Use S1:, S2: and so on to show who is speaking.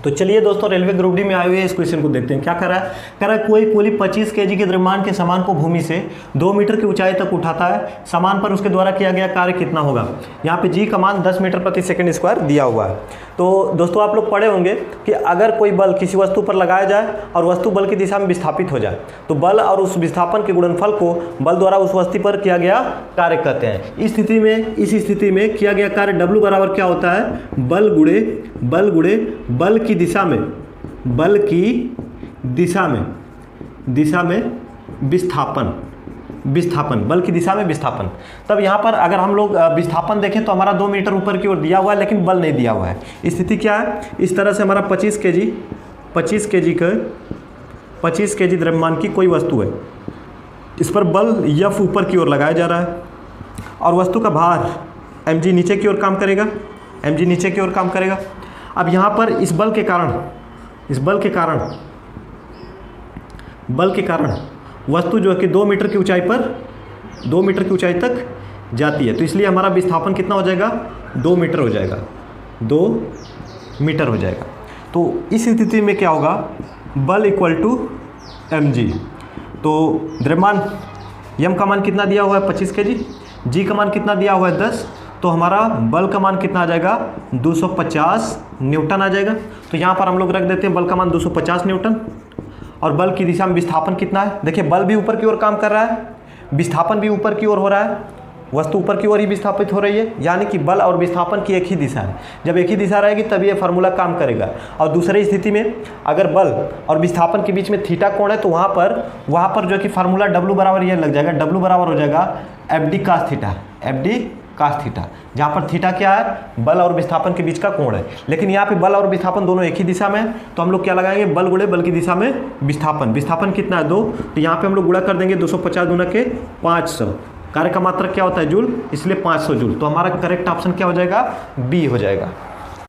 S1: तो चलिए दोस्तों, रेलवे ग्रुप डी में आए हुए इस क्वेश्चन को देखते हैं। क्या कर रहा है? कह रहा है कोई कुली 25 kg के द्रव्यमान के सामान को भूमि से 2 मीटर की ऊंचाई तक उठाता है, सामान पर उसके द्वारा किया गया कार्य कितना होगा। यहाँ पे जी का मान 10 मीटर प्रति सेकंड स्क्वायर दिया हुआ है। तो दोस्तों आप लोग पढ़े होंगे कि अगर कोई बल किसी वस्तु पर लगाया जाए और वस्तु बल की दिशा में विस्थापित हो जाए तो बल और उस विस्थापन के गुणनफल को बल द्वारा उस वस्तु पर किया गया कार्य कहते हैं। इस स्थिति में किया गया कार्य W बराबर क्या होता है? बल गुणे बल की दिशा में विस्थापन बल की दिशा में विस्थापन। तब यहाँ पर अगर हम लोग विस्थापन देखें तो हमारा 2 मीटर ऊपर की ओर दिया हुआ है लेकिन बल नहीं दिया हुआ है। स्थिति क्या है? इस तरह से हमारा 25 kg द्रव्यमान की कोई वस्तु है, इस पर बल F ऊपर की ओर लगाया जा रहा है और वस्तु का भार mg नीचे की ओर काम करेगा। अब यहाँ पर इस बल के कारण वस्तु जो है कि 2 मीटर की ऊंचाई तक जाती है, तो इसलिए हमारा विस्थापन कितना हो जाएगा? 2 मीटर हो जाएगा। तो इस स्थिति में क्या होगा? बल इक्वल टू mg। तो द्रव्यमान m का मान कितना दिया हुआ है? 25 kg। g का मान कितना दिया हुआ है? 10। तो हमारा बल का मान कितना आ जाएगा? 250 न्यूटन आ जाएगा। तो यहाँ पर हम लोग रख देते हैं बल का मान 250 न्यूटन। और बल की दिशा में विस्थापन कितना है? देखिए बल भी ऊपर की ओर काम कर रहा है, विस्थापन भी ऊपर की ओर हो रहा है, वस्तु ऊपर की ओर ही विस्थापित हो रही है, यानी कि बल और विस्थापन की एक ही दिशा है। जब एक ही दिशा रहेगी तब ये फार्मूला काम करेगा। और दूसरी स्थिति में अगर बल और विस्थापन के बीच में थीटा कोण है तो वहाँ पर जो है कि फार्मूला W बराबर ये लग जाएगा। W बराबर हो जाएगा FD cos थीटा, जहाँ पर थीटा क्या है? बल और विस्थापन के बीच का कोण है। लेकिन यहाँ पे बल और विस्थापन दोनों एक ही दिशा में है, तो हम लोग क्या लगाएंगे? बल गुणे बल की दिशा में विस्थापन कितना है? 2। तो यहाँ पे हम लोग गुणा कर देंगे 250 गुना के 500। कार्य का मात्रक क्या होता है? जूल, इसलिए 500 जूल। तो हमारा करेक्ट ऑप्शन क्या हो जाएगा? बी हो जाएगा।